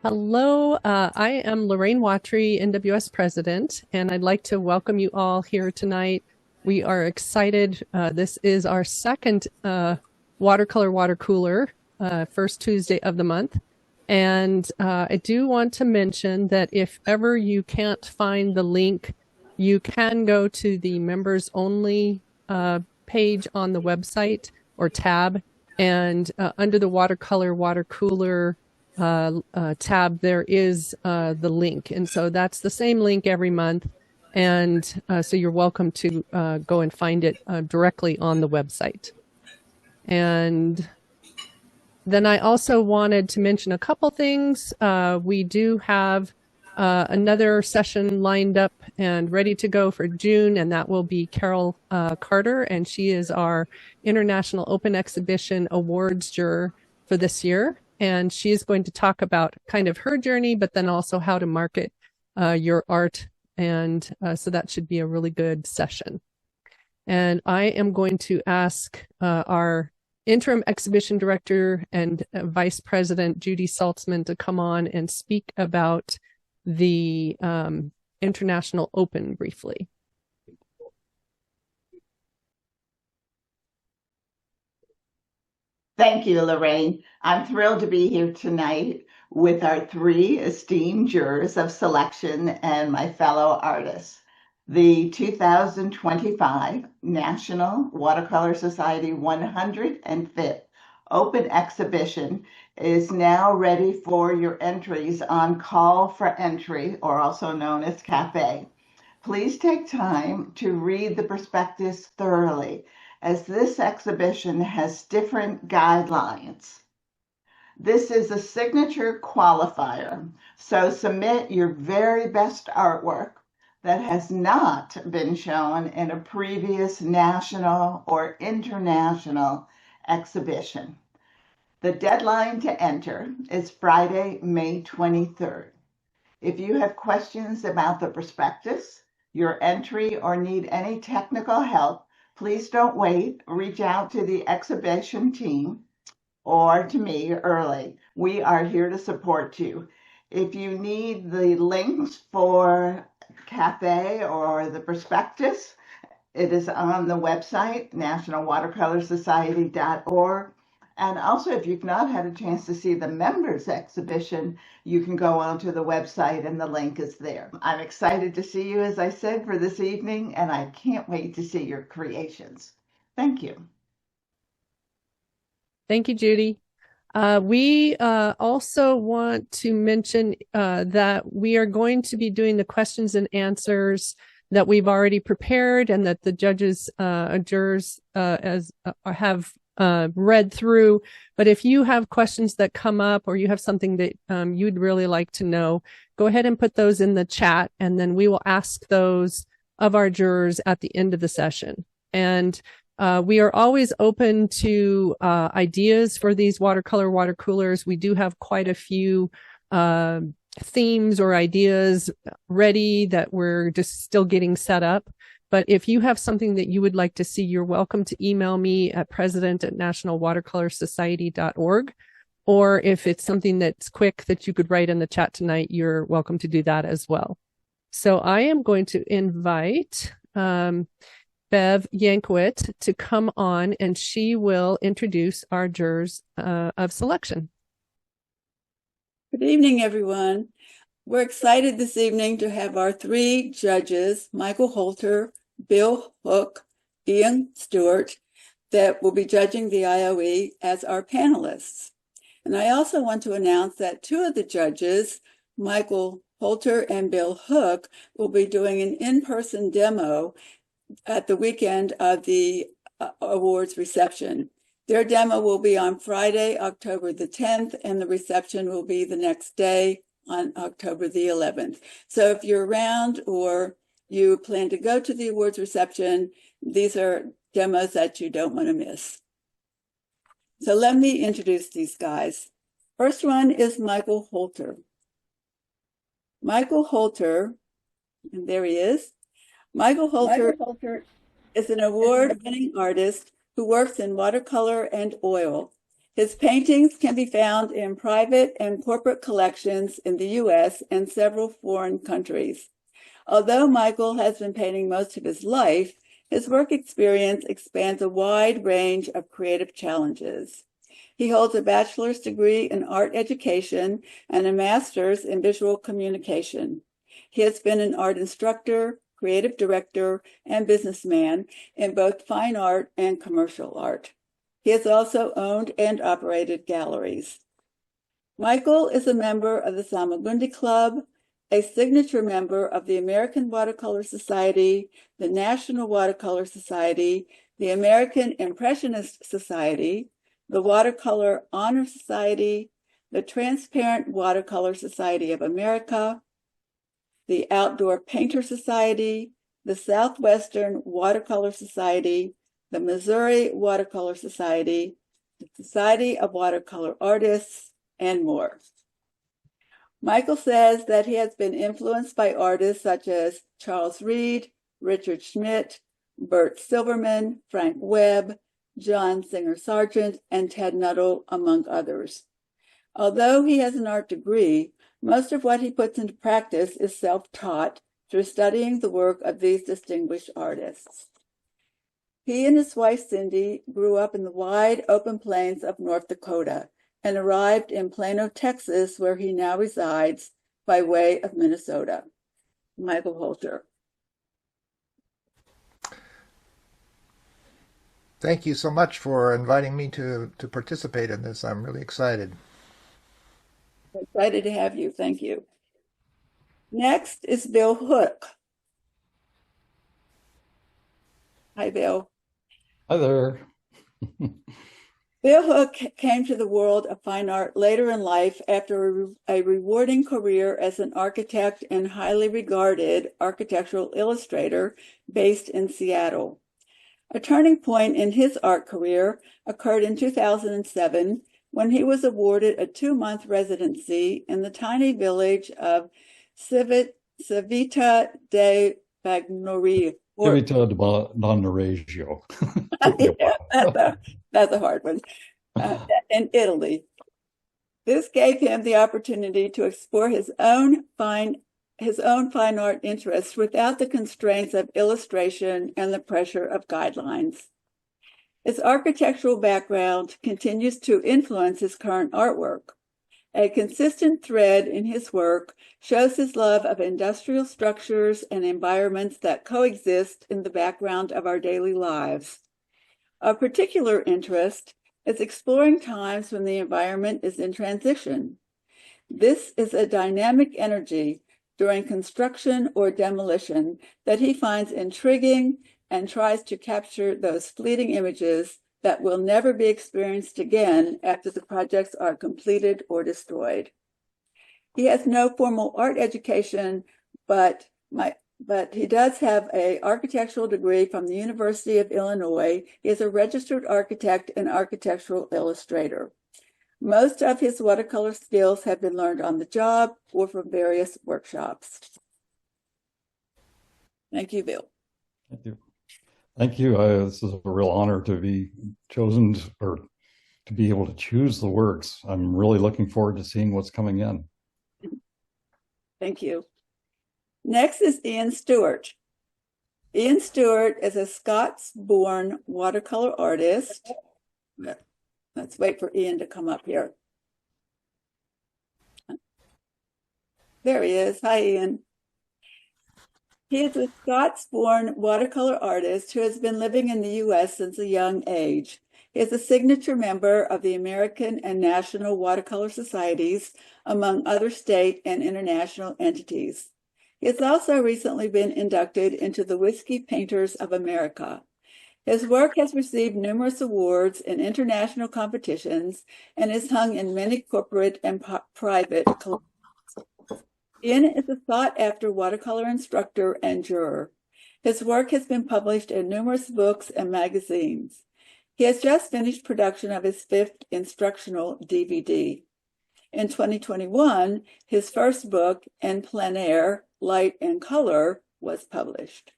Hello, I am Lorraine Watry, NWS President, and I'd like to welcome you all here tonight. We are excited. This is our second watercolor water cooler, first Tuesday of the month. And I do want to mention that if ever you can't find the link, you can go to the members only page on the website or tab, and under the watercolor water cooler tab, there is the link. And so that's the same link every month. And so you're welcome to go and find it directly on the website. And then I also wanted to mention a couple things. We do have another session lined up and ready to go for June, and that will be Carol Carter, and she is our International Open Exhibition Awards juror for this year. And she is going to talk about kind of her journey, but then also how to market your art. And so that should be a really good session. And I am going to ask our interim exhibition director and vice president, Judy Saltzman, to come on and speak about the International Open briefly. Thank you, Lorraine. I'm thrilled to be here tonight with our three esteemed jurors of selection and my fellow artists. The 2025 National Watercolor Society 105th Open Exhibition is now ready for your entries on Call for Entry, or also known as CAFE. Please take time to read the prospectus thoroughly, as this exhibition has different guidelines. This is a signature qualifier, so submit your very best artwork that has not been shown in a previous national or international exhibition. The deadline to enter is Friday, May 23rd. If you have questions about the prospectus, your entry, or need any technical help, please don't wait. Reach out to the exhibition team or to me early. We are here to support you. If you need the links for CAFE or the prospectus, it is on the website, nationalwatercolorsociety.org. And also, if you've not had a chance to see the members exhibition, you can go onto the website and the link is there. I'm excited to see you, as I said, for this evening, and I can't wait to see your creations. Thank you. Thank you, Judy. We also want to mention that we are going to be doing the questions and answers that we've already prepared and that the judges, jurors have read through. But if you have questions that come up or you have something that you'd really like to know, go ahead and put those in the chat, and then we will ask those of our jurors at the end of the session. And we are always open to ideas for these watercolor water coolers. We do have quite a few themes or ideas ready that we're just still getting set up. But if you have something that you would like to see, you're welcome to email me at president@nationalwatercolorsociety.org. Or if it's something that's quick that you could write in the chat tonight, you're welcome to do that as well. So I am going to invite Bev Yankwit to come on, and she will introduce our jurors of selection. Good evening, everyone. We're excited this evening to have our three judges, Michael Holter, Bill Hook, Ian Stewart, that will be judging the IOE as our panelists. And I also want to announce that two of the judges, Michael Holter and Bill Hook, will be doing an in-person demo at the weekend of the awards reception. Their demo will be on Friday, October the 10th, and the reception will be the next day on October the 11th. So if you're around or you plan to go to the awards reception, these are demos that you don't want to miss. So let me introduce these guys. First one is Michael Holter. Michael Holter, and there he is. Michael Holter is an award-winning artist who works in watercolor and oil. His paintings can be found in private and corporate collections in the U.S. and several foreign countries. Although Michael has been painting most of his life, his work experience expands a wide range of creative challenges. He holds a bachelor's degree in art education and a master's in visual communication. He has been an art instructor, creative director, and businessman in both fine art and commercial art. He has also owned and operated galleries. Michael is a member of the Salmagundi Club, a signature member of the American Watercolor Society, the National Watercolor Society, the American Impressionist Society, the Watercolor Honor Society, the Transparent Watercolor Society of America, the Outdoor Painter Society, the Southwestern Watercolor Society, the Missouri Watercolor Society, the Society of Watercolor Artists, and more. Michael says that he has been influenced by artists such as Charles Reed, Richard Schmidt, Bert Silverman, Frank Webb, John Singer Sargent, and Ted Nuttall, among others. Although he has an art degree, most of what he puts into practice is self-taught through studying the work of these distinguished artists. He and his wife, Cindy, grew up in the wide open plains of North Dakota and arrived in Plano, Texas, where he now resides by way of Minnesota. Michael Holter. Thank you so much for inviting me to participate in this. I'm really excited. Excited to have you. Thank you. Next is Bill Hook. Hi, Bill. Hi there. Bill Hook came to the world of fine art later in life after a rewarding career as an architect and highly regarded architectural illustrator based in Seattle. A turning point in his art career occurred in 2007 when he was awarded a 2-month residency in the tiny village of Civita de Bagnoregio. Civita de Bagnoregio. Yeah, that's a hard one. In Italy. This gave him the opportunity to explore his own fine art interests without the constraints of illustration and the pressure of guidelines. His architectural background continues to influence his current artwork. A consistent thread in his work shows his love of industrial structures and environments that coexist in the background of our daily lives. Of particular interest is exploring times when the environment is in transition. This is a dynamic energy during construction or demolition that he finds intriguing and tries to capture those fleeting images that will never be experienced again after the projects are completed or destroyed. He has no formal art education, but he does have an architectural degree from the University of Illinois. He is a registered architect and architectural illustrator. Most of his watercolor skills have been learned on the job or from various workshops. Thank you, Bill. Thank you. Thank you. This is a real honor to be chosen or to be able to choose the works. I'm really looking forward to seeing what's coming in. Thank you. Next is Ian Stewart. Ian Stewart is a Scots-born watercolor artist. Let's wait for Ian to come up here. There he is. Hi, Ian. He is a Scots-born watercolor artist who has been living in the U.S. since a young age. He is a signature member of the American and National Watercolor Societies, among other state and international entities. He has also recently been inducted into the Whiskey Painters of America. His work has received numerous awards in international competitions and is hung in many corporate and private collections. Ian is a sought-after watercolor instructor and juror. His work has been published in numerous books and magazines. He has just finished production of his 5th instructional DVD. In 2021, his first book, En Plein Air, Light and Color, was published.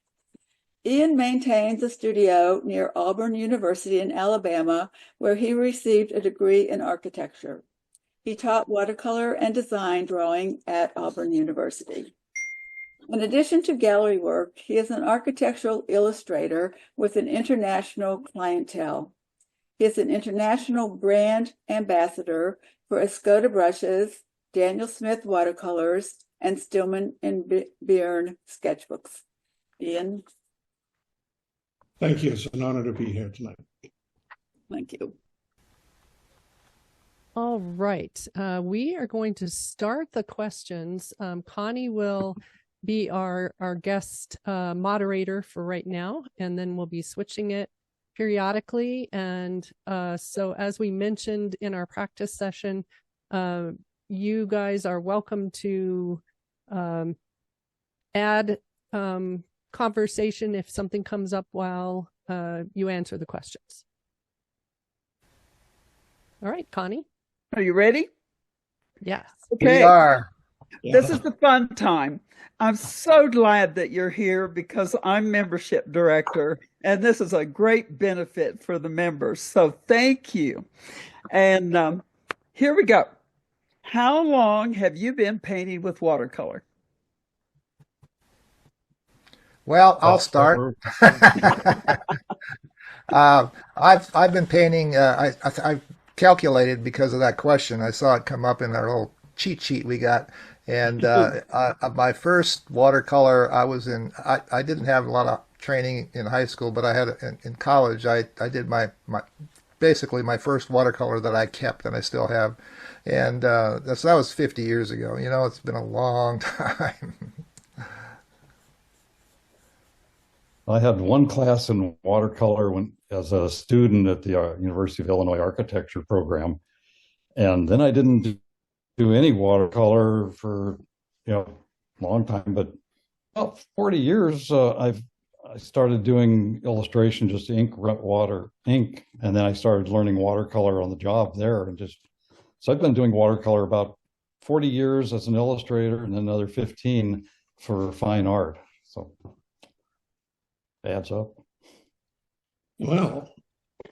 Ian maintains a studio near Auburn University in Alabama, where he received a degree in architecture. He taught watercolor and design drawing at Auburn University. In addition to gallery work, he is an architectural illustrator with an international clientele. He is an international brand ambassador for Escoda brushes, Daniel Smith watercolors, and Stillman and Byrne sketchbooks. Ian? Thank you. It's an honor to be here tonight. Thank you. All right. We are going to start the questions. Connie will be our guest moderator for right now, and then we'll be switching it periodically. And so as we mentioned in our practice session, you guys are welcome to add conversation if something comes up while you answer the questions. All right, Connie. Are you ready? Yes. Okay. We are. This is the fun time. I'm so glad that you're here because I'm membership director, and this is a great benefit for the members. So thank you. And here we go. How long have you been painting with watercolor? Well, I'll start. I've been painting. I calculated because of that question. I saw it come up in our little cheat sheet we got. And my first watercolor, I didn't have a lot of training in high school, but I had in college. I did basically my first watercolor that I kept, and I still have. And that was 50 years ago. You know, it's been a long time. I had one class in watercolor as a student at the University of Illinois architecture program, and then I didn't do any watercolor for a long time. But about 40 years, I started doing illustration, just ink, ink, and then I started learning watercolor on the job there, and so I've been doing watercolor about 40 years as an illustrator, and another 15 for fine art. So adds up. Well,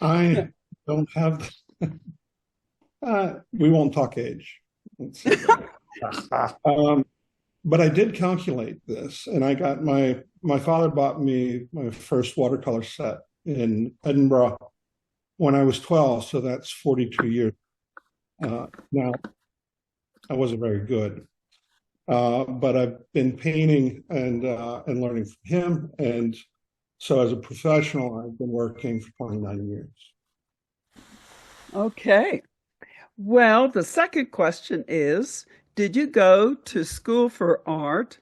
I don't have, we won't talk age. But I did calculate this, and I got my father bought me my first watercolor set in Edinburgh when I was 12, so that's 42 years. Now, I wasn't very good, but I've been painting and learning from him, and so as a professional, I've been working for 29 years. Okay. Well, the second question is, did you go to school for art?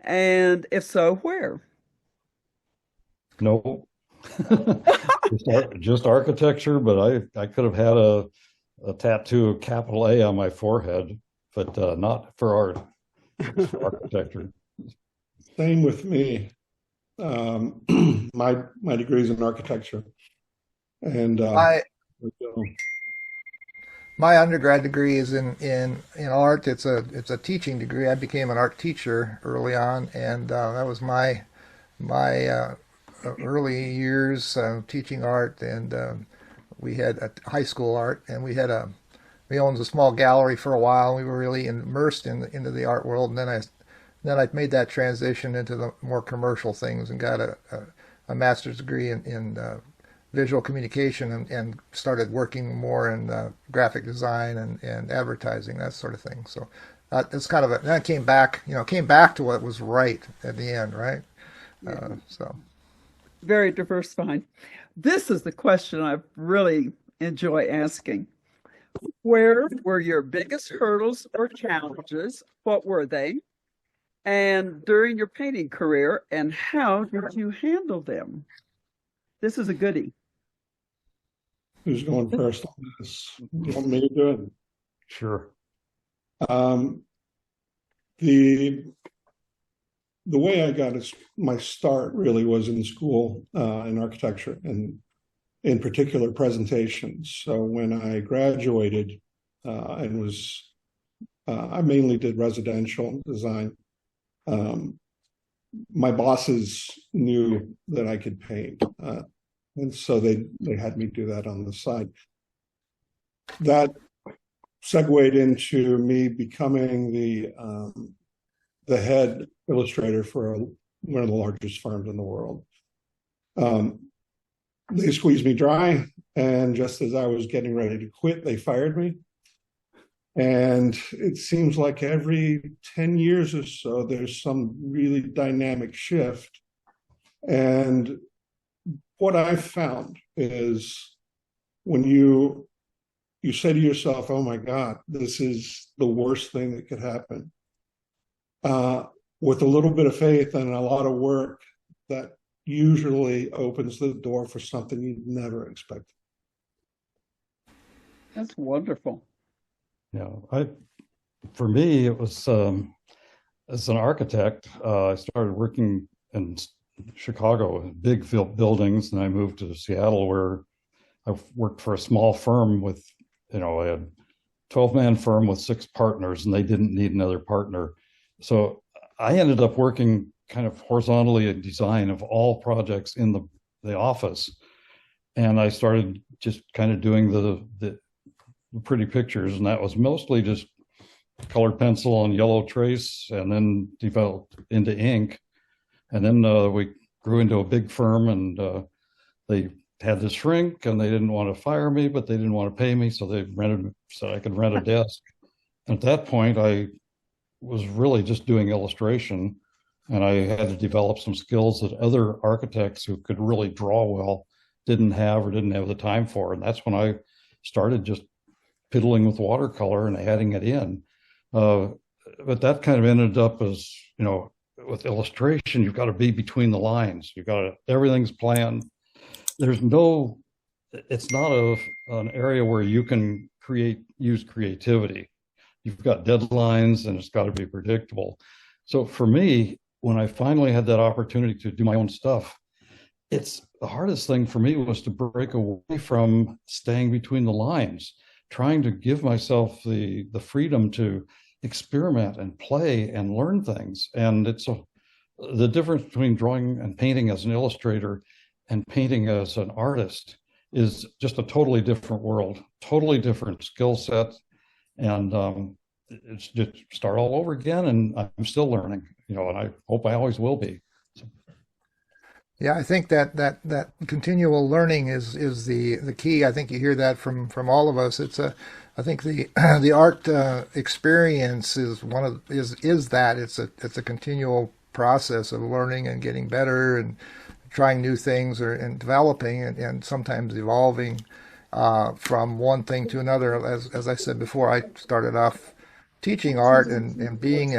And if so, where? No, just architecture, but I could have had a tattoo of capital A on my forehead, but not for art, just for architecture. Same with me. My degree is in architecture, and my undergrad degree is in art. It's a teaching degree. I became an art teacher early on, and that was my early years teaching art. And we had a high school art, and we owned a small gallery for a while. We were really immersed into the art world, and then I made that transition into the more commercial things and got a master's degree in visual communication and started working more in graphic design and advertising, that sort of thing. So it's kind of then I came back to what was right at the end, right? Yeah. So very diversifying. This is the question I really enjoy asking. Where were your biggest hurdles or challenges? What were they? And during your painting career, and how did you handle them? This is a goodie. Who's going first on this? You want me to do it? Sure. The way I got my start really was in school in architecture, and in particular presentations. So when I graduated I mainly did residential design. my bosses knew that I could paint. And so they had me do that on the side. That segued into me becoming the head illustrator for one of the largest firms in the world. They squeezed me dry, and just as I was getting ready to quit, they fired me. And it seems like every 10 years or so, there's some really dynamic shift. And what I've found is when you say to yourself, oh my God, this is the worst thing that could happen. With a little bit of faith and a lot of work, that usually opens the door for something you'd never expect. That's wonderful. Yeah, for me, it was as an architect, I started working in Chicago, big buildings, and I moved to Seattle, where I worked for a small firm with, I had a 12-man firm with 6 partners, and they didn't need another partner. So I ended up working kind of horizontally in design of all projects in the office. And I started just kind of doing the pretty pictures, and that was mostly just colored pencil and yellow trace, and then developed into ink. And then we grew into a big firm, and they had to shrink, and they didn't want to fire me, but they didn't want to pay me, so they said I could rent a desk. And at that point, I was really just doing illustration, and I had to develop some skills that other architects who could really draw well didn't have the time for. And that's when I started just piddling with watercolor and adding it in. But that kind of ended up as, with illustration, you've got to be between the lines. Everything's planned. It's not an area where you can use creativity. You've got deadlines, and it's got to be predictable. So for me, when I finally had that opportunity to do my own stuff, the hardest thing for me was to break away from staying between the lines, trying to give myself the freedom to experiment and play and learn things. And the difference between drawing and painting as an illustrator and painting as an artist is just a totally different world, totally different skill set. And it's just start all over again. And I'm still learning, and I hope I always will be. So. Yeah, I think that continual learning is the key. I think you hear that from all of us. I think the art experience is it's a continual process of learning and getting better and trying new things and developing and sometimes evolving from one thing to another. As I said before, I started off teaching art and being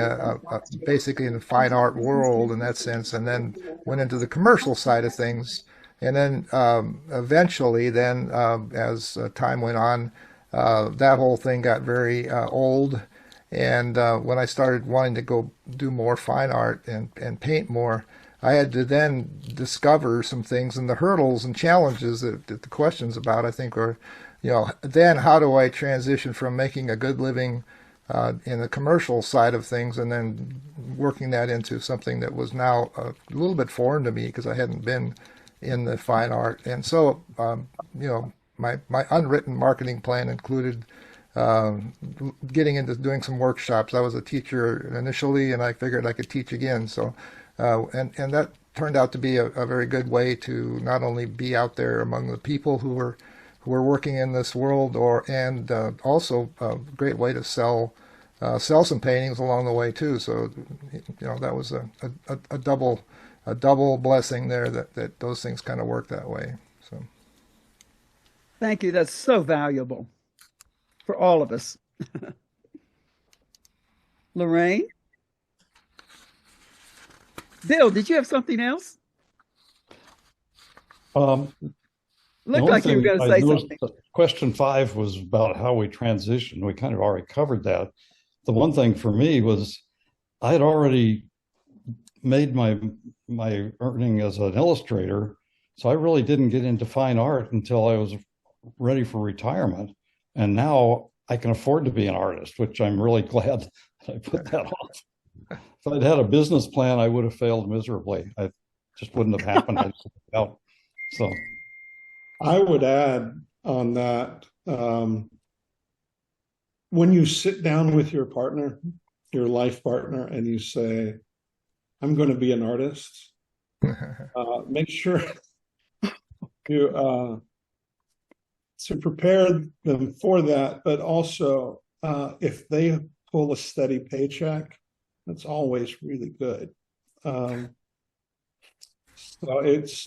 basically in the fine art world in that sense, and then went into the commercial side of things. And then eventually, as time went on, that whole thing got very old. And when I started wanting to go do more fine art and paint more, I had to then discover some things, and the hurdles and challenges that the questions about, I think, are, then how do I transition from making a good living in the commercial side of things, and then working that into something that was now a little bit foreign to me because I hadn't been in the fine art. And so, my unwritten marketing plan included getting into doing some workshops. I was a teacher initially, and I figured I could teach again. So, and that turned out to be a very good way to not only be out there among the people who were working in this world, and also a great way to sell some paintings along the way too. So, that was a double blessing there that those things kind of work that way. So, thank you. That's so valuable for all of us. Lorraine? Bill, did you have something else? Looked like you were going to say something. Question 5 was about how we transitioned. We kind of already covered that. The one thing for me was I had already made my earning as an illustrator, so I really didn't get into fine art until I was ready for retirement. And now I can afford to be an artist, which I'm really glad that I put that off. If I'd had a business plan, I would have failed miserably. I just wouldn't have happened. Out. So I would add on that, when you sit down with your partner, your life partner, and you say, I'm going to be an artist, make sure you to prepare them for that, but also if they pull a steady paycheck, that's always really good. So it's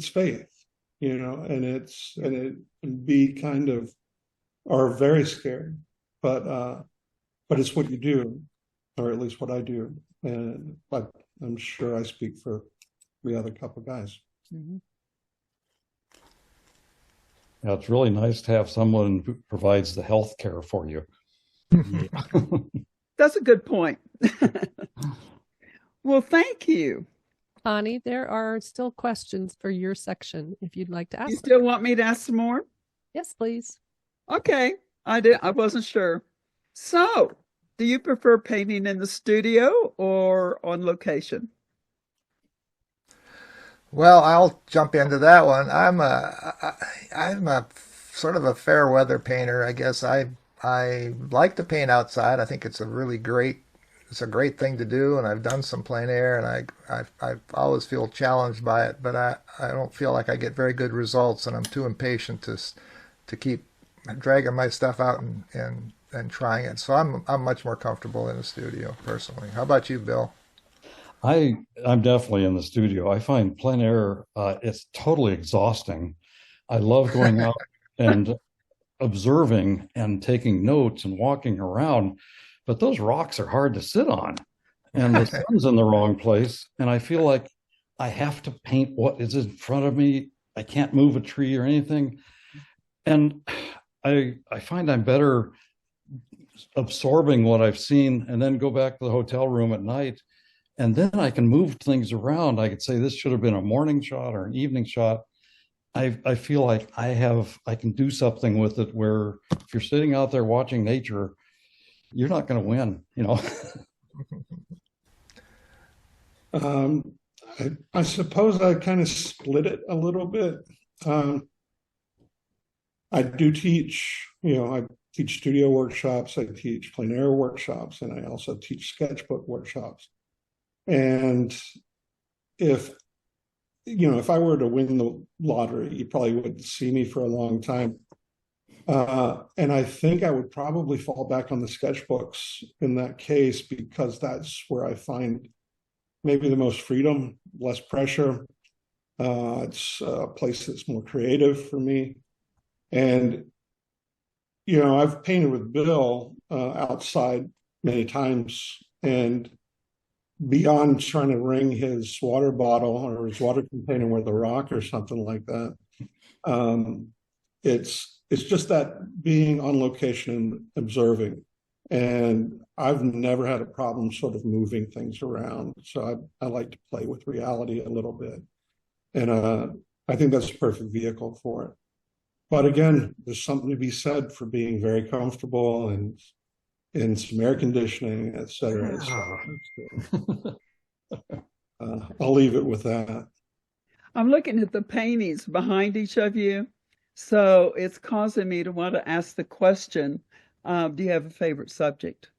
faith, you know, and it can be kind of, or very scary, but it's what you do, or at least what I do, and but I'm sure I speak for the other couple guys. Mhm. yeah, it's really nice to have someone who provides the health care for you. That's a good point. Well, thank you. Connie, there are still questions for your section if you'd like to ask. You still want me to ask some more? Yes, please. Okay, I wasn't sure. So, do you prefer painting in the studio or on location? Well, I'll jump into that one. I'm a sort of a fair weather painter, I guess. I like to paint outside. I think it's a great thing to do, and I've done some plein air, and I always feel challenged by it, but I don't feel like I get very good results, and I'm too impatient to keep dragging my stuff out and trying it. So I'm much more comfortable in the studio personally. How about you, Bill? I'm definitely in the studio. I find plein air, it's totally exhausting. I love going out and observing and taking notes and walking around, but those rocks are hard to sit on, and the sun's in the wrong place, and I feel like I have to paint what is in front of me. I can't move a tree or anything, and I find I'm better absorbing what I've seen and then go back to the hotel room at night, and then I can move things around. I could say this should have been a morning shot or an evening shot. I feel like I can do something with it, where if you're sitting out there watching nature, you're not going to win, you know. I suppose I kind of split it a little bit. I do teach, you know, I teach studio workshops, I teach plein air workshops, and I also teach sketchbook workshops. And if I were to win the lottery, you probably wouldn't see me for a long time. And I think I would probably fall back on the sketchbooks in that case, because that's where I find maybe the most freedom, less pressure. It's a place that's more creative for me. And, you know, I've painted with Bill outside many times, and beyond trying to ring his water bottle or his water container with a rock or something like that, it's just that being on location and observing. And I've never had a problem sort of moving things around. So I like to play with reality a little bit. And I think that's a perfect vehicle for it. But again, there's something to be said for being very comfortable and in some air conditioning, et cetera. I'll leave it with that. I'm looking at the paintings behind each of you, so it's causing me to want to ask the question, do you have a favorite subject?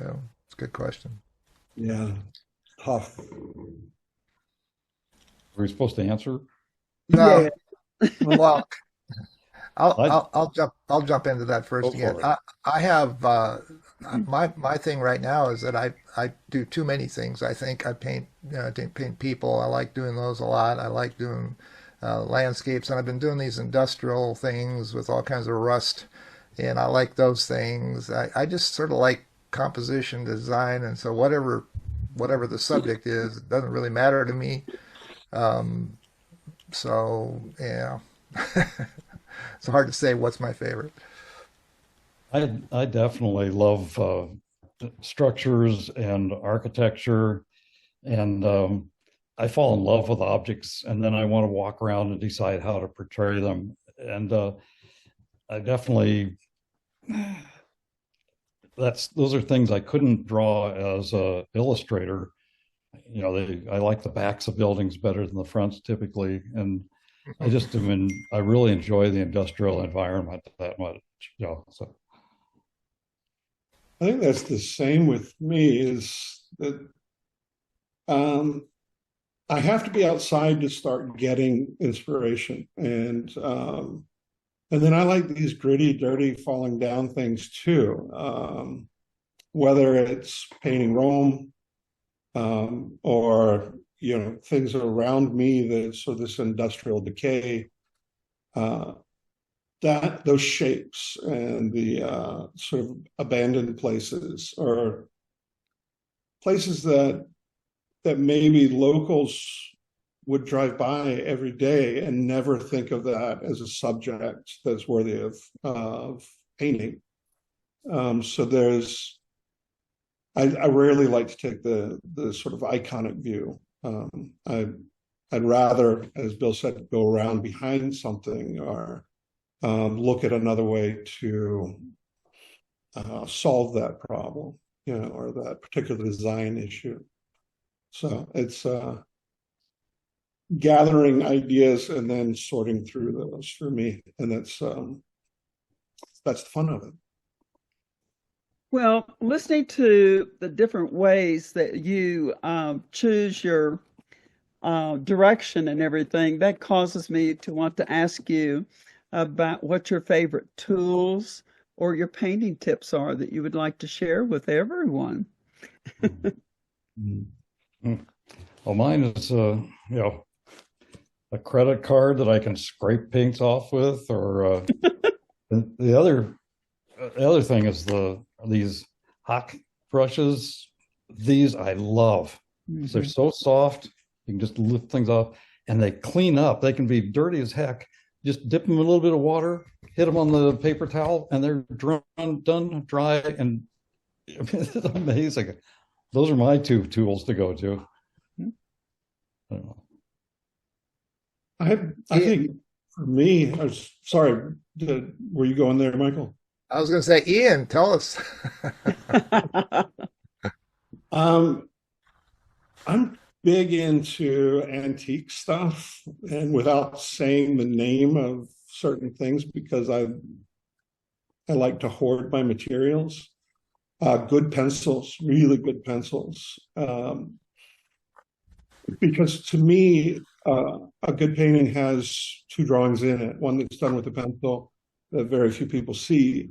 Yeah, it's a good question. Yeah, tough. Were we supposed to answer? No, Yeah. well, I'll jump into that first again. I have my thing right now is that I do too many things. I think I paint people. I like doing those a lot. I like doing landscapes, and I've been doing these industrial things with all kinds of rust, and I like those things. I just sort of like composition, design, and so whatever the subject is, it doesn't really matter to me. So yeah. It's hard to say what's my favorite. I definitely love structures and architecture, and I fall in love with objects, and then I want to walk around and decide how to portray them. And I definitely those are things I couldn't draw as a illustrator. You know, I like the backs of buildings better than the fronts typically, and I really enjoy the industrial environment that much. You know, so I think that's the same with me. Is that I have to be outside to start getting inspiration, and then I like these gritty, dirty, falling down things too. Whether it's painting Rome, or things around me, this industrial decay, that those shapes and the sort of abandoned places, or places that maybe locals would drive by every day and never think of that as a subject that's worthy of painting. So I rarely like to take the sort of iconic view. I'd rather, as Bill said, go around behind something, or look at another way to solve that problem, or that particular design issue. So it's gathering ideas and then sorting through those for me, and that's the fun of it. Well, listening to the different ways that you choose your direction and everything, that causes me to want to ask you about what your favorite tools or your painting tips are that you would like to share with everyone. Well, mine is a credit card that I can scrape paints off with, or the other thing is these hot brushes. These I love. Mm-hmm. They're so soft. You can just lift things off, and they clean up. They can be dirty as heck. Just dip them in a little bit of water, hit them on the paper towel, and they're done, dry, and it's amazing. Those are my two tools to go to. I don't know. I think for me, sorry, were you going there, Michael? I was going to say, Ian, tell us. I'm big into antique stuff, and without saying the name of certain things, because I like to hoard my materials. Good pencils, really good pencils. Because to me, a good painting has two drawings in it. One that's done with a pencil that very few people see.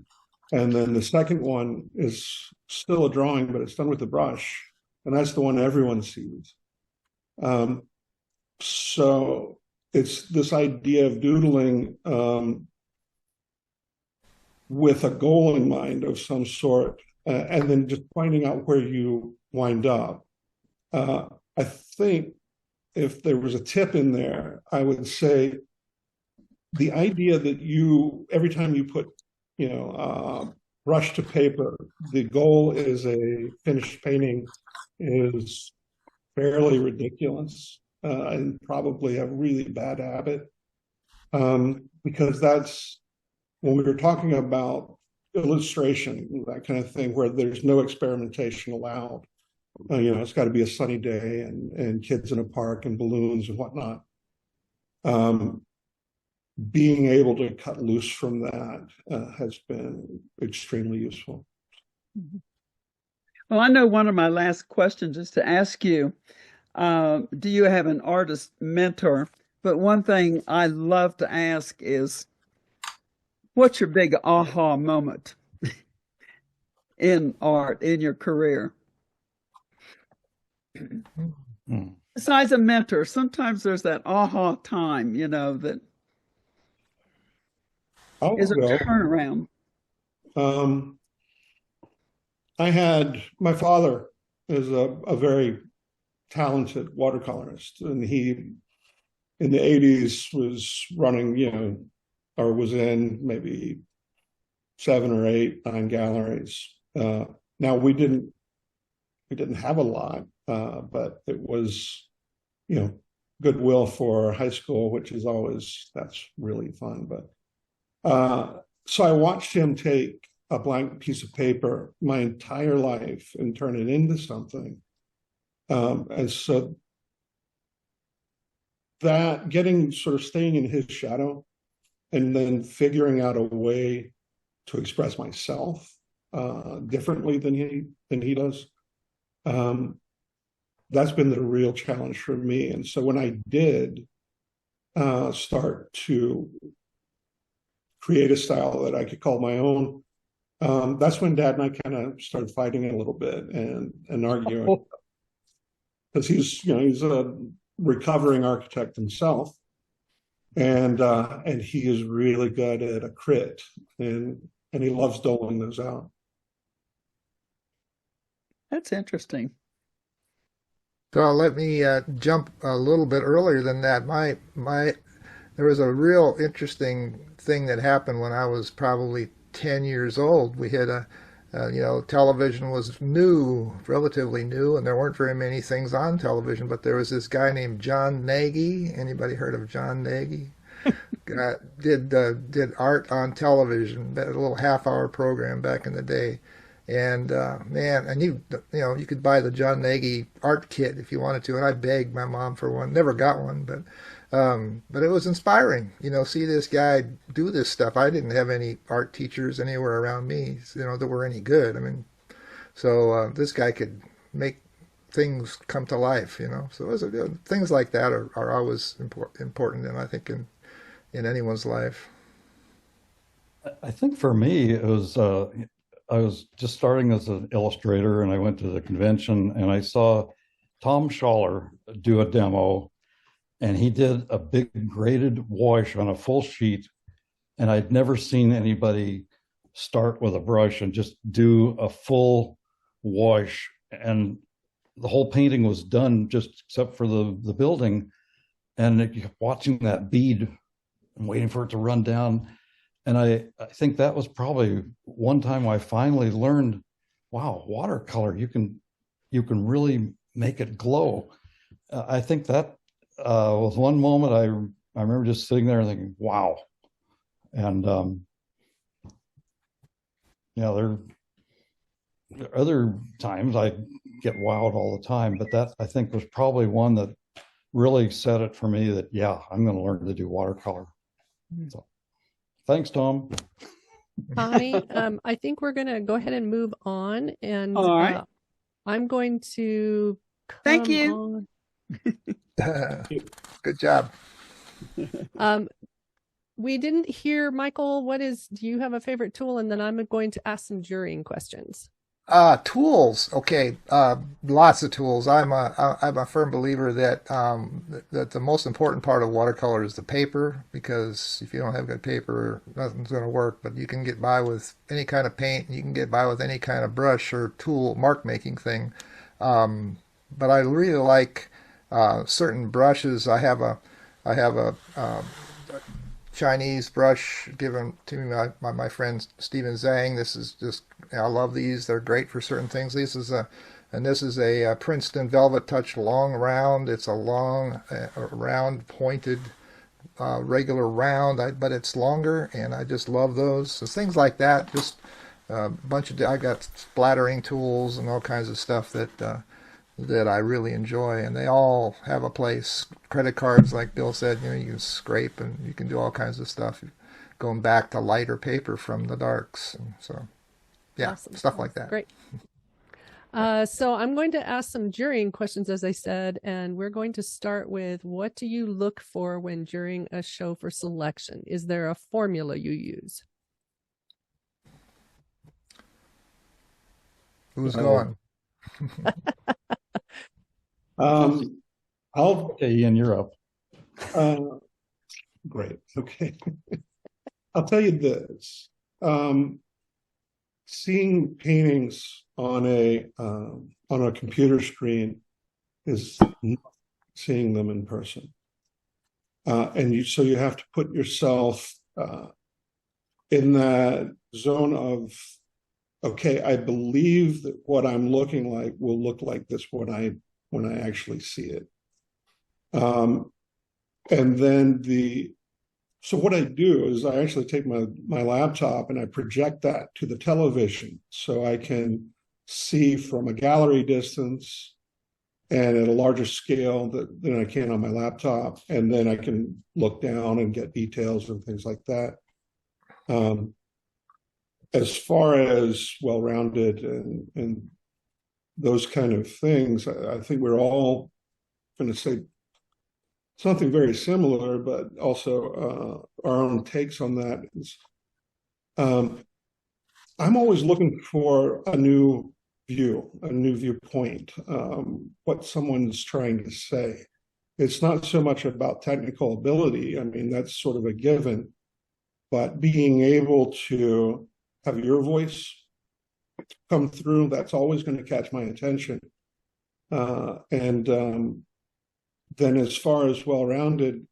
And then the second one is still a drawing, but it's done with a brush. And that's the one everyone sees. So it's this idea of doodling with a goal in mind of some sort, and then just finding out where you wind up. I think if there was a tip in there, I would say the idea that every time you put, brush to paper, the goal is a finished painting, is fairly ridiculous, and probably a really bad habit. Because that's when we were talking about illustration, that kind of thing, where there's no experimentation allowed. It's got to be a sunny day and kids in a park and balloons and whatnot. Being able to cut loose from that has been extremely useful. Well, I know one of my last questions is to ask you, do you have an artist mentor? But one thing I love to ask is, what's your big aha moment in art, in your career? Besides a mentor, sometimes there's that aha time, that is a turnaround. My father is a very talented watercolorist, and he, in the 80s, was running, or was in maybe 7 or 8, 9 galleries. Now we didn't have a lot, but it was, goodwill for high school, which is that's really fun. But so I watched him take a blank piece of paper my entire life and turn it into something. And so that staying in his shadow and then figuring out a way to express myself differently than he does. That's been the real challenge for me. And so when I did start to create a style that I could call my own, that's when Dad and I kind of started fighting a little bit and arguing, because he's a recovering architect himself, and he is really good at a crit, and he loves doling those out. That's interesting. So let me jump a little bit earlier than that. There was a real interesting thing that happened when I was probably 10 years old. We had television was new, relatively new, and there weren't very many things on television, but there was this guy named John Nagy. Anybody heard of John Nagy? Did art on television, a little half-hour program back in the day. And and you could buy the John Nagy art kit if you wanted to, and I begged my mom for one. Never got one, but it was inspiring. See this guy do this stuff. I didn't have any art teachers anywhere around me, that were any good. I mean, so this guy could make things come to life. So it was things like that are always important, and I think in anyone's life. I think for me, it was. I was just starting as an illustrator, and I went to the convention and I saw Tom Schaller do a demo, and he did a big graded wash on a full sheet. And I'd never seen anybody start with a brush and just do a full wash. And the whole painting was done just except for the building. And watching that bead and waiting for it to run down. And I think that was probably one time I finally learned, wow, watercolor, you can really make it glow. I think that was one moment I remember just sitting there and thinking, wow. And there are other times I get wowed all the time, but that I think was probably one that really set it for me that, yeah, I'm going to learn to do watercolor. So. Thanks, Tom. Tommy, I think we're going to go ahead and move on. And all right. I'm going to thank you. Good job. We didn't hear, Michael, do you have a favorite tool? And then I'm going to ask some jurying questions. Tools. Okay. Lots of tools. I'm a firm believer that the most important part of watercolor is the paper, because if you don't have good paper, nothing's going to work. But you can get by with any kind of paint. You can get by with any kind of brush or tool, mark making thing. But I really like certain brushes. I have a Chinese brush given to me by my friend Stephen Zhang. This is just, I love these. They're great for certain things. This is a Princeton Velvet Touch long round. It's a long, round, pointed, regular round, but it's longer, and I just love those. So things like that. Just a bunch of. I got splattering tools and all kinds of stuff that I really enjoy, and they all have a place. Credit cards, like Bill said, you can scrape and you can do all kinds of stuff, going back to lighter paper from the darks. And so, yeah, awesome. Stuff like that. Great. So I'm going to ask some jurying questions, as I said, and we're going to start with, what do you look for when jurying a show for selection? Is there a formula you use? Who's going? Okay, Ian, you're up. Great. Okay. I'll tell you this. Seeing paintings on a computer screen is not seeing them in person. So you have to put yourself in that zone of, okay, I believe that what I'm looking like will look like this when I actually see it. And then So what I do is I actually take my laptop and I project that to the television so I can see from a gallery distance and at a larger scale than I can on my laptop. And then I can look down and get details and things like that. As far as well-rounded and those kind of things, I think we're all going to say something very similar, but also our own takes on that. I'm always looking for a new view, a new viewpoint, what someone's trying to say. It's not so much about technical ability. I mean, that's sort of a given, but being able to have your voice come through, that's always going to catch my attention. Then as far as well-rounded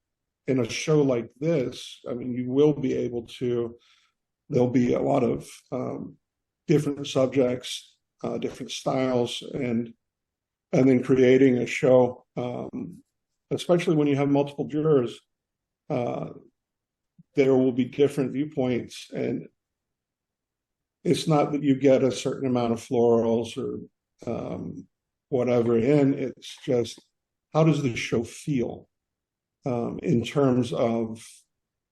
in a show like this, I mean, you will be able to, there'll be a lot of different subjects, different styles, and then creating a show, especially when you have multiple jurors, there will be different viewpoints, and it's not that you get a certain amount of florals or whatever in, it's just how does the show feel in terms of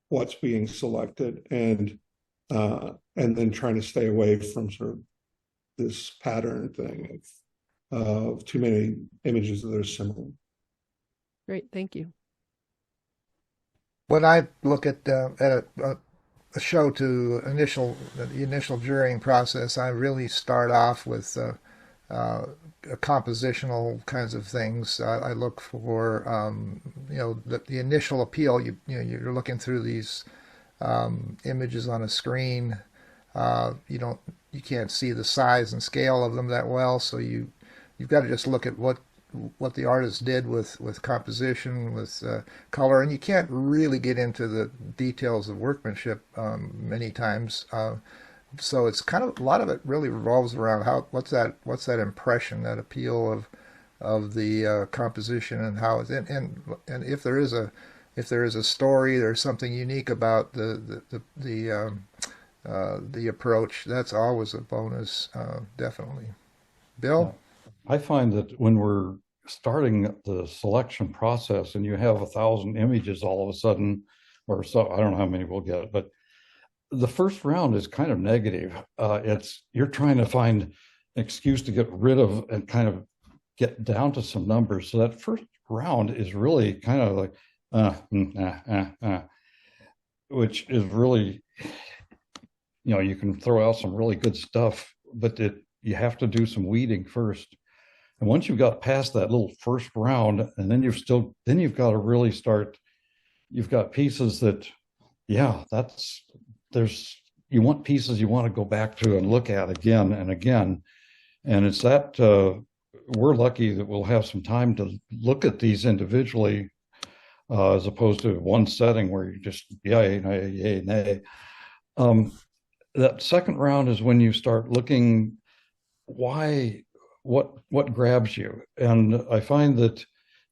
what's being selected, and then trying to stay away from sort of this pattern thing of too many images that are similar. Great, thank you. When I look at a show to the initial jurying process, I really start off with compositional kinds of things. I look for the initial appeal. You're looking through these images on a screen. You can't see the size and scale of them that well, so you've got to just look at what the artist did with composition, with color, and you can't really get into the details of workmanship many times. So it's kind of, a lot of it really revolves around what's that impression, that appeal of the composition, and how it's and if there is a story, there's something unique about the approach. That's always a bonus, definitely. Bill? I find that when we're starting the selection process and you have 1,000 images all of a sudden, or so, I don't know how many we'll get, but the first round is kind of negative. You're trying to find an excuse to get rid of and kind of get down to some numbers. So that first round is really kind of like, which is really, you can throw out some really good stuff, but you have to do some weeding first. And once you've got past that little first round, and then you've got to really start, you've got pieces that, you want pieces you want to go back to and look at again and again. And it's that, we're lucky that we'll have some time to look at these individually, as opposed to one setting where you just, yay, nay. That second round is when you start looking, what grabs you. And I find that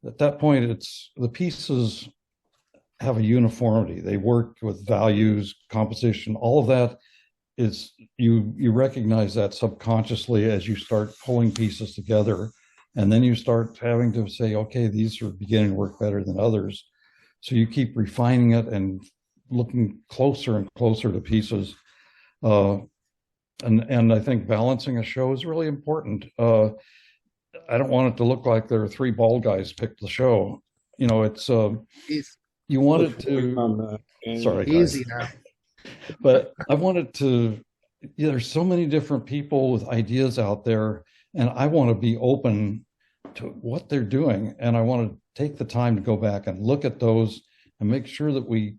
at that point, the pieces have a uniformity. They work with values, composition, all of that is, you recognize that subconsciously as you start pulling pieces together. And then you start having to say, okay, these are beginning to work better than others. So you keep refining it and looking closer and closer to pieces. And I think balancing a show is really important. I don't want it to look like there are three bald guys picked the show. It's you want it to. Sorry, guys. Easy now. But I wanted to. There's so many different people with ideas out there, and I want to be open to what they're doing, and I want to take the time to go back and look at those and make sure that we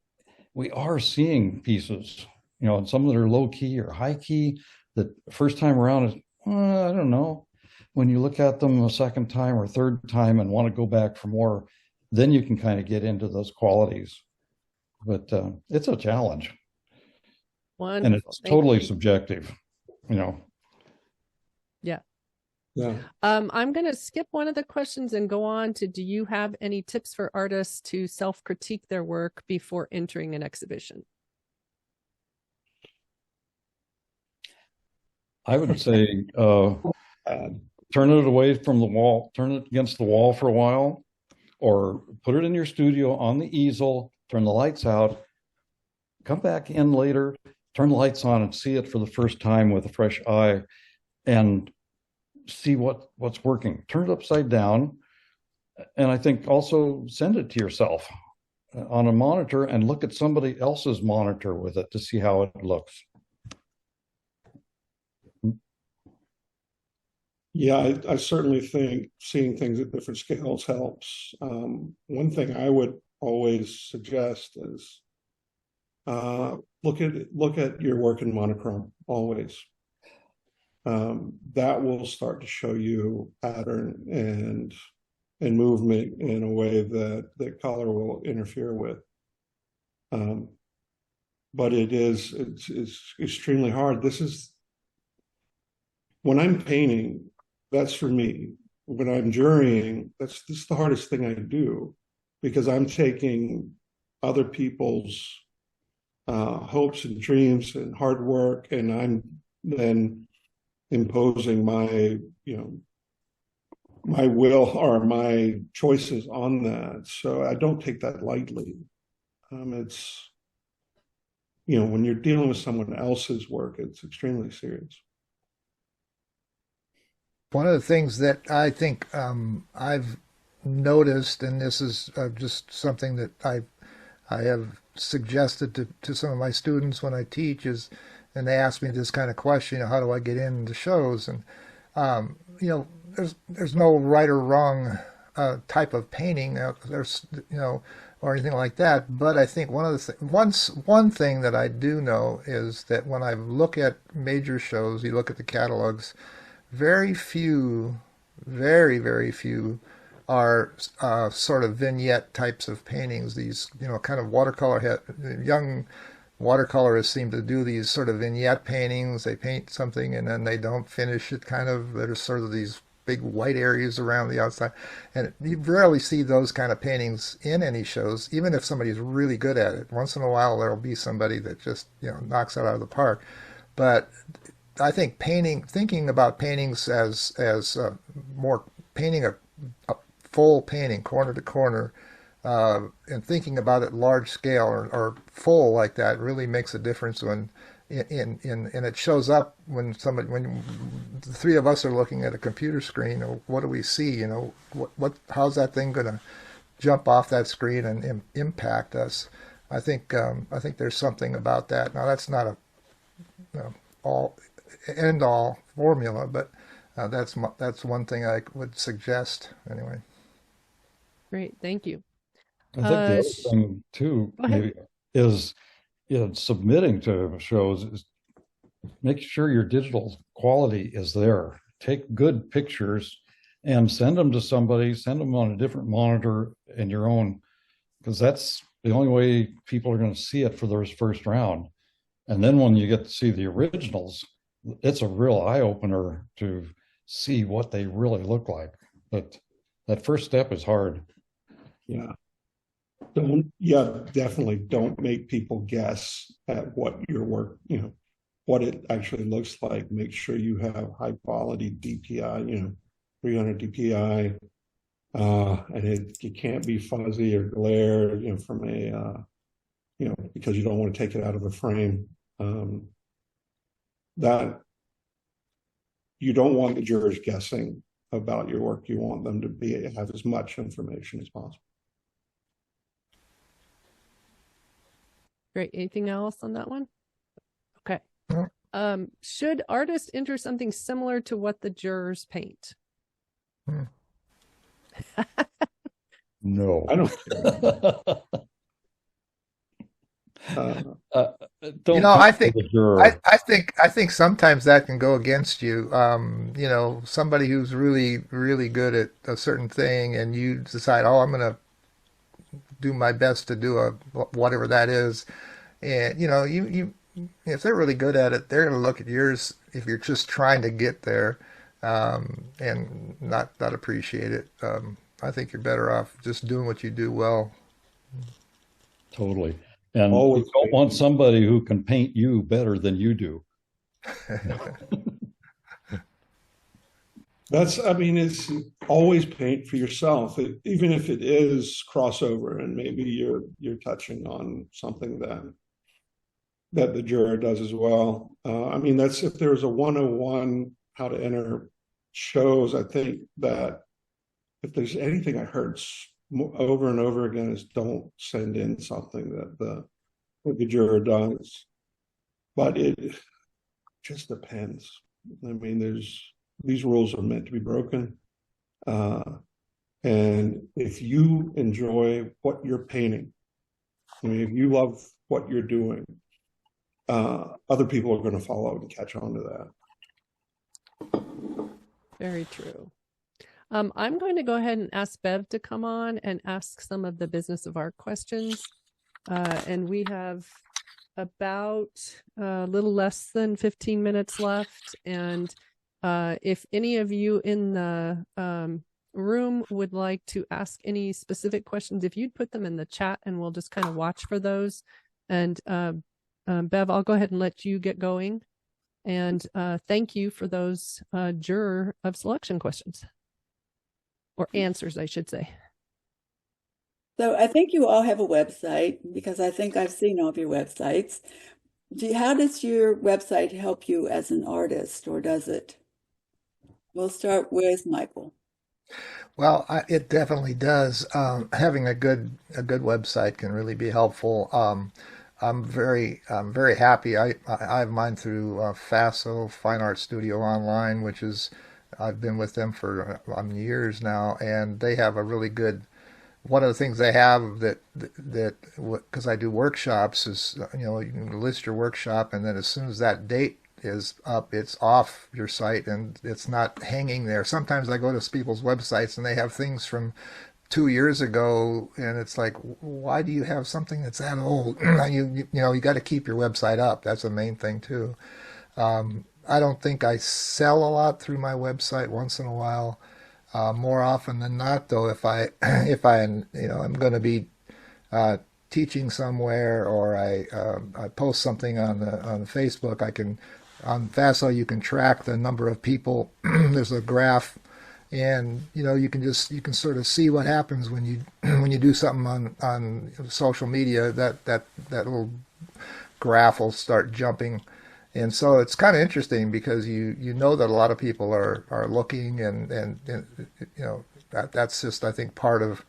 are seeing pieces. And some that are low key or high key, that first time around is, I don't know. When you look at them a second time or third time and want to go back for more, then you can kind of get into those qualities. But it's a challenge. Wonderful. And it's totally subjective, Yeah. Yeah. I'm going to skip one of the questions and go on to, do you have any tips for artists to self-critique their work before entering an exhibition? I would say Um, turn it away from the wall, turn it against the wall for a while, or put it in your studio on the easel, turn the lights out, come back in later, turn the lights on and see it for the first time with a fresh eye and see what's working. Turn it upside down. And I think also send it to yourself on a monitor and look at somebody else's monitor with it to see how it looks. Yeah, I certainly think seeing things at different scales helps. One thing I would always suggest is look at your work in monochrome always. That will start to show you pattern and movement in a way that color will interfere with. But it's extremely hard. This is when I'm painting, that's for me. When I'm jurying, this is the hardest thing I do because I'm taking other people's hopes and dreams and hard work, and I'm then imposing my my will or my choices on that. So I don't take that lightly. It's when you're dealing with someone else's work, it's extremely serious. One of the things that I think I've noticed, and this is just something that I have suggested to some of my students when I teach, and they ask me this kind of question, how do I get into shows? And there's no right or wrong type of painting. There's or anything like that. But I think one thing that I do know is that when I look at major shows, you look at the catalogs. Very few, very, very few are sort of vignette types of paintings. These, kind of young watercolorists seem to do these sort of vignette paintings. They paint something and then they don't finish it, kind of. There's sort of these big white areas around the outside. And you rarely see those kind of paintings in any shows, even if somebody's really good at it. Once in a while, there'll be somebody that just, knocks it out of the park. But I think thinking about paintings as more painting a full painting, corner to corner, and thinking about it large scale or full like that really makes a difference when and it shows up when the three of us are looking at a computer screen. What do we see? How's that thing going to jump off that screen and impact us? I think there's something about that. Now that's not a all end all formula, but that's one thing I would suggest anyway. Great, thank you. I think the other thing too maybe is submitting to shows is make sure your digital quality is there. Take good pictures and send them to somebody, send them on a different monitor in your own, because that's the only way people are going to see it for their first round. And then when you get to see the originals, it's a real eye-opener to see what they really look like. But that first step is hard. Yeah. Definitely don't make people guess at what your work, what it actually looks like. Make sure you have high quality DPI, 300 DPI, and it can't be fuzzy or glare, from a, because you don't want to take it out of a frame. That you don't want the jurors guessing about your work. You want them to have as much information as possible. Great. Anything else on that one? Okay. Should artists enter something similar to what the jurors paint? No. I don't I think sometimes that can go against you. Somebody who's really, really good at a certain thing, and you decide, I'm going to do my best to do whatever that is, and you if they're really good at it, they're going to look at yours. If you're just trying to get there, and not appreciate it. I think you're better off just doing what you do well. Totally. And Always you don't want somebody who can paint you better than you do. I mean, it's always paint for yourself, even if it is crossover and maybe you're touching on something that the juror does as well. I mean, that's if there's a 101 how to enter shows, I think that if there's anything I heard over and over again is don't send in something that the juror does. But it just depends. I mean, these rules are meant to be broken. And if you enjoy what you're painting, I mean, if you love what you're doing, other people are going to follow and catch on to that. Very true. I'm going to go ahead and ask Bev to come on and ask some of the business of art questions. And we have about a little less than 15 minutes left. And if any of you in the room would like to ask any specific questions, if you'd put them in the chat and we'll just kind of watch for those. And Bev, I'll go ahead and let you get going. And thank you for those juror of selection questions. Or answers, I should say. So I think you all have a website because I think I've seen all of your websites. How does your website help you as an artist, or does it? We'll start with Michael. Well, it definitely does. Having a good website can really be helpful. I'm very happy. I have mine through FASO, Fine Art Studio Online, which is I've been with them for years now, and they have a really good. One of the things they have that because I do workshops is you can list your workshop, and then as soon as that date is up, it's off your site and it's not hanging there. Sometimes I go to people's websites and they have things from 2 years ago, and it's like, why do you have something that's that old? you got to keep your website up. That's the main thing too. I don't think I sell a lot through my website. Once in a while, more often than not, though, if I'm going to be teaching somewhere, or I post something on Facebook, on FASO you can track the number of people. There's a graph, and you can sort of see what happens when you do something on social media. That little graph will start jumping. And so it's kind of interesting because you know that a lot of people are looking, and that's just, I think, part of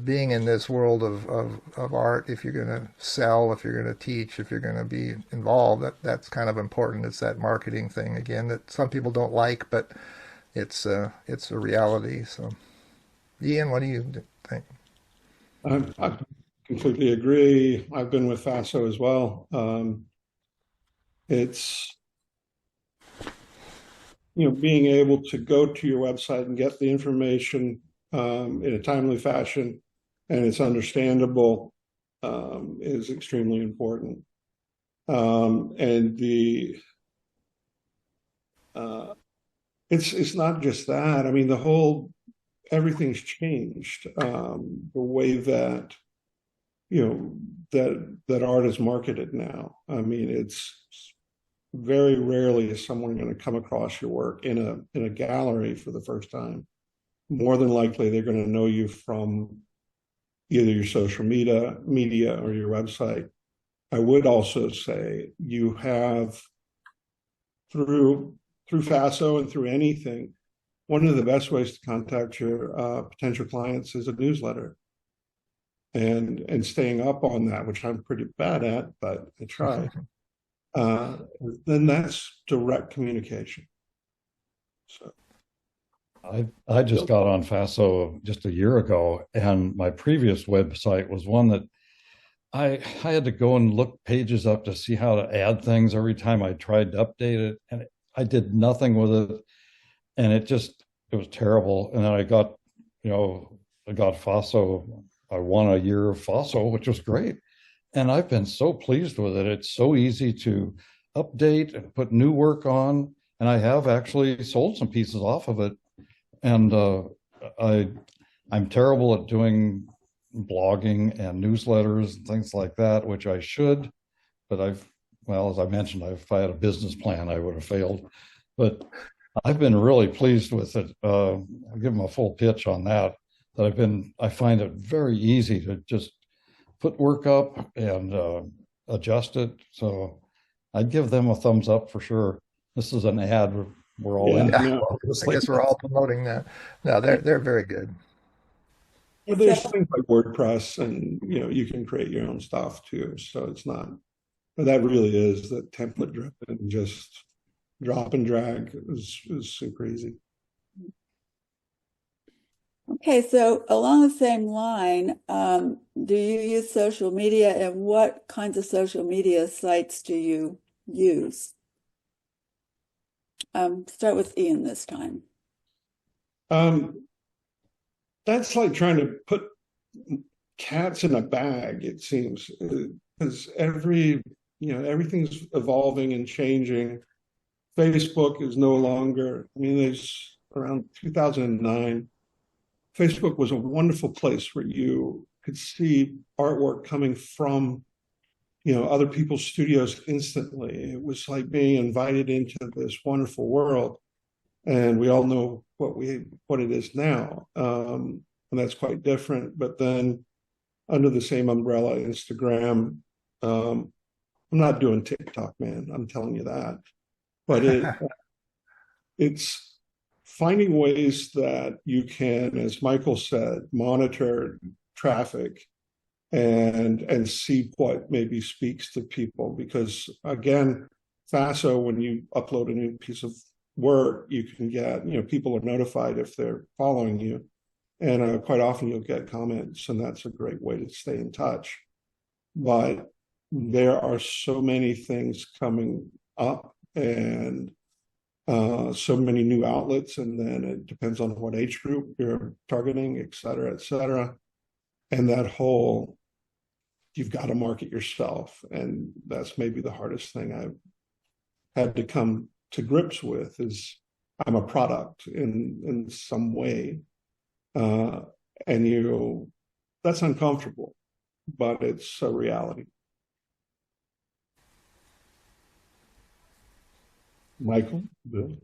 being in this world of art. If you're going to sell, if you're going to teach, if you're going to be involved, that's kind of important. It's that marketing thing again that some people don't like, but it's a reality. So, Ian, what do you think? I completely agree. I've been with FASO as well. It's being able to go to your website and get the information in a timely fashion, and it's understandable, is extremely important. And it's not just that. I mean, everything's changed. The way that that art is marketed now. I mean, it's very rarely is someone going to come across your work in a gallery for the first time. More than likely, they're going to know you from either your social media or your website. I would also say you have through FASO and through anything, one of the best ways to contact your potential clients is a newsletter. And staying up on that, which I'm pretty bad at, but I try. Then that's direct communication. So I just got on FASO just a year ago, and my previous website was one that I had to go and look pages up to see how to add things every time I tried to update it, and I did nothing with it, and it was terrible. And then I got FASO. I won a year of FASO, which was great. And I've been so pleased with it. It's so easy to update and put new work on. and I have actually sold some pieces off of it. And I'm terrible at doing blogging and newsletters and things like that, which I should, but well, as I mentioned, if I had a business plan, I would have failed. But I've been really pleased with it. I'll give them a full pitch on that. I find it very easy to just put work up and adjust it. So I'd give them a thumbs up for sure. This is an ad. We're all in. I guess we're all promoting that. No, they're very good. Well, there's things like WordPress, and you can create your own stuff too. So it's not, but that really is the template driven, just drop and drag is super easy. Okay, so along the same line, do you use social media, and what kinds of social media sites do you use? Start with Ian this time. That's like trying to put cats in a bag, it seems, because everything's evolving and changing. Facebook is no longer, there's around 2009, Facebook was a wonderful place where you could see artwork coming from, other people's studios instantly. It was like being invited into this wonderful world. And we all know what it is now. And that's quite different. But then under the same umbrella, Instagram, I'm not doing TikTok, man. I'm telling you that. But it's finding ways that you can, as Michael said, monitor traffic and see what maybe speaks to people. Because again, FASO, when you upload a new piece of work, you can get, people are notified if they're following you. And quite often you'll get comments, and that's a great way to stay in touch. But there are so many things coming up, and so many new outlets, and then it depends on what age group you're targeting, et cetera, et cetera. And that whole, you've got to market yourself. And that's maybe the hardest thing I've had to come to grips with, is I'm a product in some way. And that's uncomfortable, but it's a reality. Michael, Bill?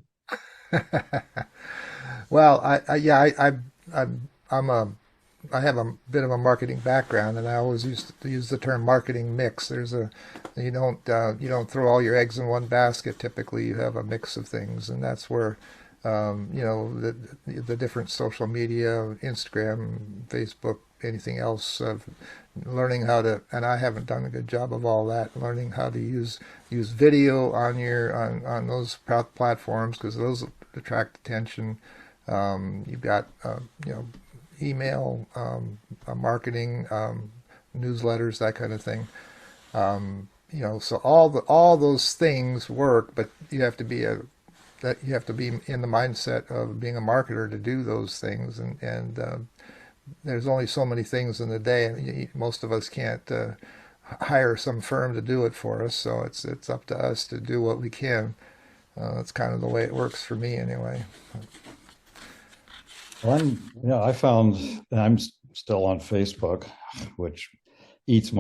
Well, I have a bit of a marketing background, and I always used to use the term marketing mix. You don't throw all your eggs in one basket. Typically, you have a mix of things, and that's where the different social media, Instagram, Facebook, anything else, learning how to, and I haven't done a good job of all that, learning how to use video on those platforms, because those attract attention. You've got email, marketing, newsletters, that kind of thing. So all those things work, but you have to be in the mindset of being a marketer to do those things, and there's only so many things in the day, and most of us can't hire some firm to do it for us, so it's up to us to do what we can. That's kind of the way it works for me anyway. Well, I found I'm still on Facebook, which eats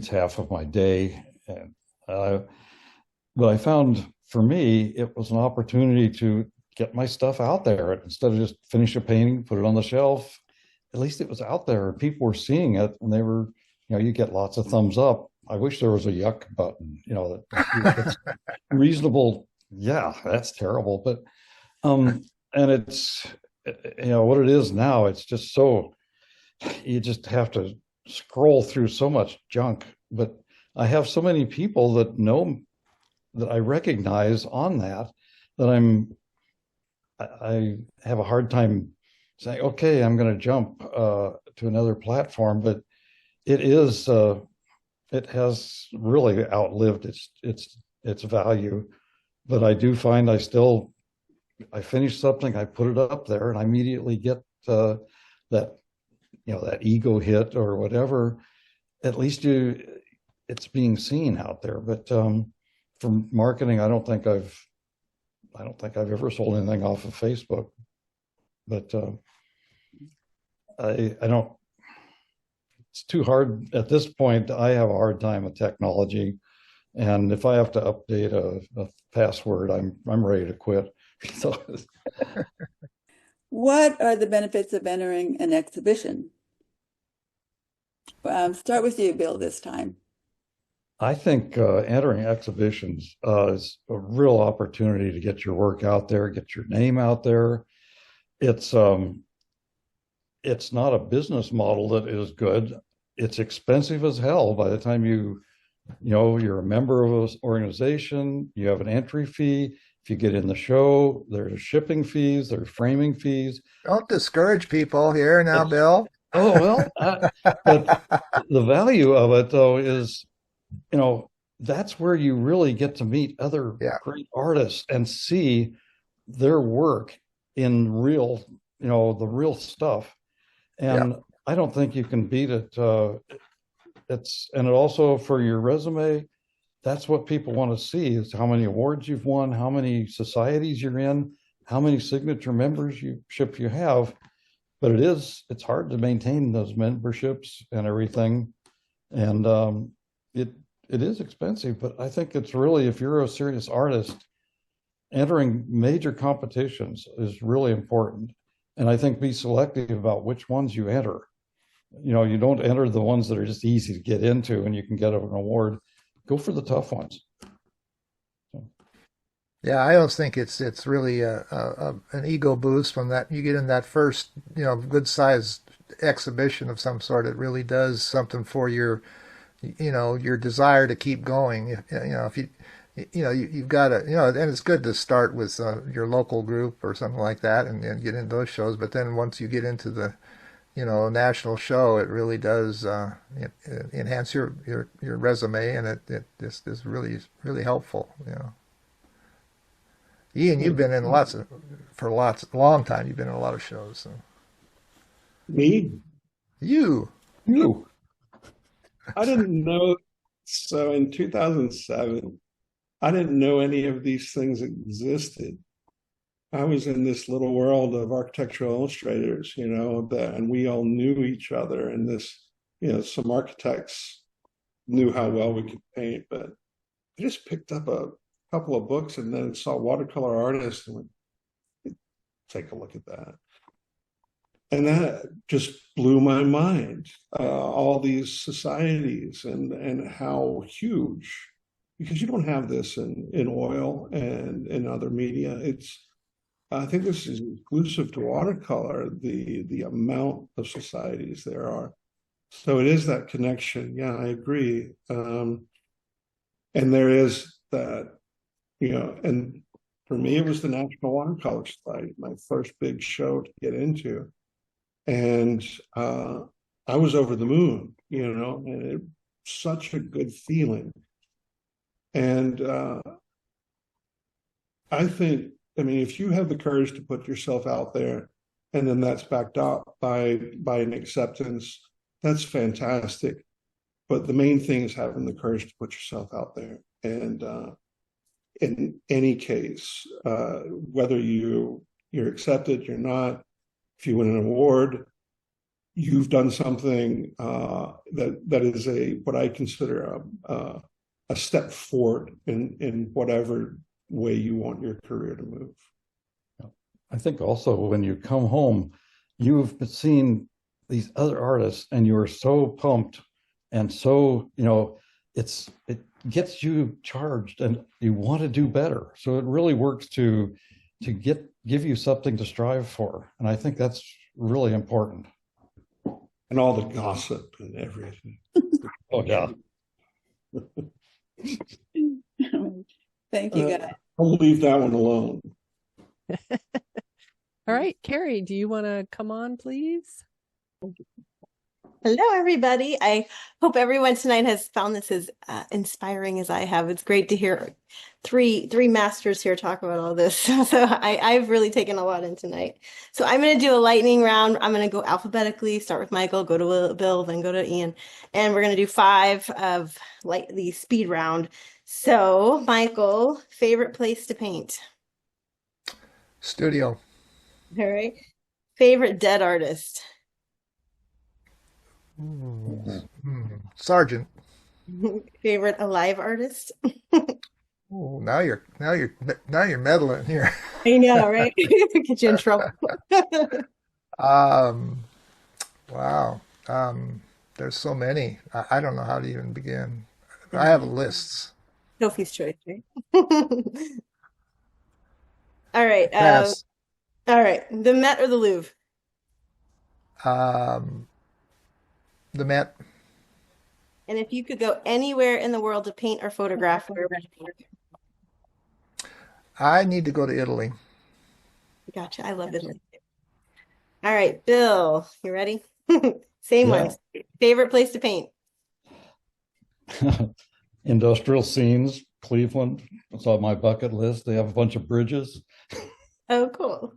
half of my day. And, but I found, for me, it was an opportunity to get my stuff out there. Instead of just finish a painting, put it on the shelf, at least it was out there. People were seeing it, and they were, you get lots of thumbs up. I wish there was a yuck button, that's reasonable. Yeah, that's terrible. But, and it's, what it is now, it's just so, you just have to scroll through so much junk. But I have so many people that know, that I recognize on that I have a hard time saying, okay, I'm going to jump to another platform. But it has really outlived its value. But I do find I finish something, I put it up there, and I immediately get that ego hit or whatever. At least it's being seen out there. But from marketing, I don't think I've I don't think I've ever sold anything off of Facebook, but I don't, it's too hard at this point. I have a hard time with technology. And if I have to update a password, I'm ready to quit. So What are the benefits of entering an exhibition? Start with you, Bill, this time. I think entering exhibitions is a real opportunity to get your work out there, get your name out there. It's not a business model that is good. It's expensive as hell by the time you're a member of an organization, you have an entry fee. If you get in the show, there's shipping fees, there's framing fees. Don't discourage people here now, Bill. Oh, well, but the value of it, though, is, that's where you really get to meet other great artists and see their work in real, the real stuff. And I don't think you can beat it. And it also, for your resume, that's what people want to see, is how many awards you've won, how many societies you're in, how many signature membership you have. But it's hard to maintain those memberships and everything. And it is expensive, but I think it's really, if you're a serious artist, entering major competitions is really important. And I think be selective about which ones you enter. You don't enter the ones that are just easy to get into and you can get an award. Go for the tough ones. Yeah, I always think it's really an ego boost when that you get in that first good sized exhibition of some sort. It really does something for your your desire to keep going. If you've got to and it's good to start with your local group or something like that and get into those shows. But then once you get into the national show, it really does enhance your resume, and it just is really helpful. Ian, you've been in long time. You've been in a lot of shows. So. Me? You. I didn't know. So in 2007, I didn't know any of these things existed. I was in this little world of architectural illustrators, and we all knew each other. And some architects knew how well we could paint, but I just picked up a couple of books and then saw watercolor artists and went, take a look at that. And that just blew my mind. All these societies and how huge, because you don't have this in oil and in other media. I think this is exclusive to watercolor, the amount of societies there are. So it is that connection. Yeah, I agree. And there is that, and for me, it was the National Watercolor Society, my first big show to get into. And I was over the moon, and it such a good feeling. And I think, if you have the courage to put yourself out there, and then that's backed up by an acceptance, that's fantastic. But the main thing is having the courage to put yourself out there. And in any case, whether you're accepted, you're not, if you win an award, you've done something that is what I consider a step forward in whatever way you want your career to move. I think also when you come home, you've seen these other artists and you are so pumped and so, it gets you charged and you want to do better. So it really works to give you something to strive for. And I think that's really important. And all the gossip and everything. Oh, yeah. Thank you, guys. I'll leave that one alone. All right, Carrie, do you want to come on, please? Hello, everybody. I hope everyone tonight has found this as inspiring as I have. It's great to hear three masters here talk about all this. So I've really taken a lot in tonight. So I'm going to do a lightning round. I'm going to go alphabetically, start with Michael, go to Bill, then go to Ian. And we're going to do 5 of the speed round. So Michael, favorite place to paint? Studio. All right. Favorite dead artist? Sergeant. Favorite alive artist? Oh, now you're meddling here. I know, right? Get you in trouble. Wow. There's so many. I don't know how to even begin. I have lists. Sophie's choice, right? All right. Pass. All right. The Met or the Louvre? The Met. And if you could go anywhere in the world to paint or photograph, where would you go? I need to go to Italy. Gotcha. I love it. All right, Bill, you ready? Same Yeah. one. Favorite place to paint? Industrial scenes, Cleveland. It's on my bucket list. They have a bunch of bridges. Oh, cool.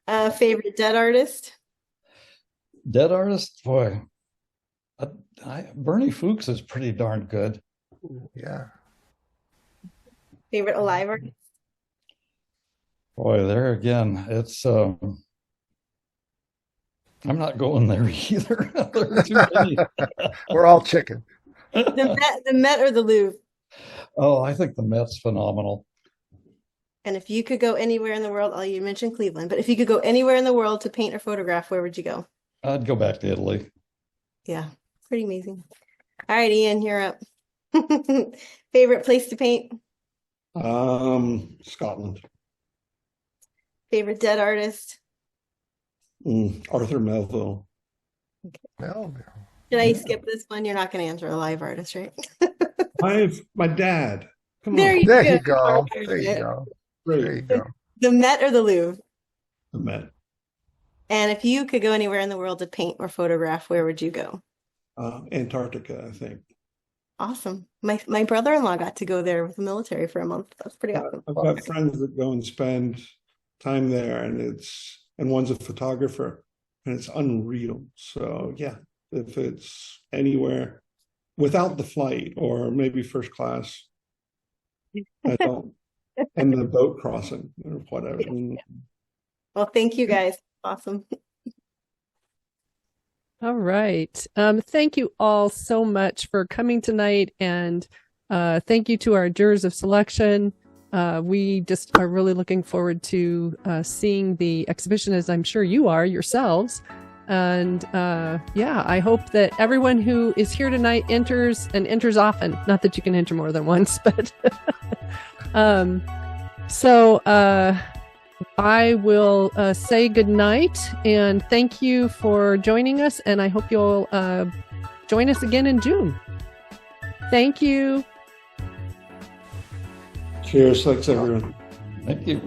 Favorite dead artist? Dead artist, boy. Bernie Fuchs is pretty darn good. Yeah. Favorite alive artist? Boy, there again, it's I'm not going there either. There are too many. We're all chicken. The Met or the Louvre? Oh, I think the Met's phenomenal. And if you could go anywhere in the world, oh, you mentioned Cleveland, but if you could go anywhere in the world to paint or photograph, where would you go? I'd go back to Italy. Yeah, pretty amazing. All right, Ian, you're up. Favorite place to paint? Scotland. Favorite dead artist? Arthur Melville. Melville. Should I skip this one? You're not going to answer a live artist, right? My dad. Come There on. you There go. you go. There you go. Great. There you go. The Met or the Louvre? The Met. And if you could go anywhere in the world to paint or photograph, where would you go? Antarctica, I think. Awesome. My brother-in-law got to go there with the military for a month. That's pretty awesome. I've got friends that go and spend time there, and one's a photographer, and it's unreal. So yeah, if it's anywhere without the flight or maybe first class, I don't, and the boat crossing or whatever. Well, thank you guys. Awesome. All right. Thank you all so much for coming tonight, and thank you to our jurors of selection. We just are really looking forward to seeing the exhibition, as I'm sure you are yourselves. And yeah, I hope that everyone who is here tonight enters and enters often. Not that you can enter more than once, but I will say good night and thank you for joining us. And I hope you'll join us again in June. Thank you. Cheers. Thanks, everyone. Thank you.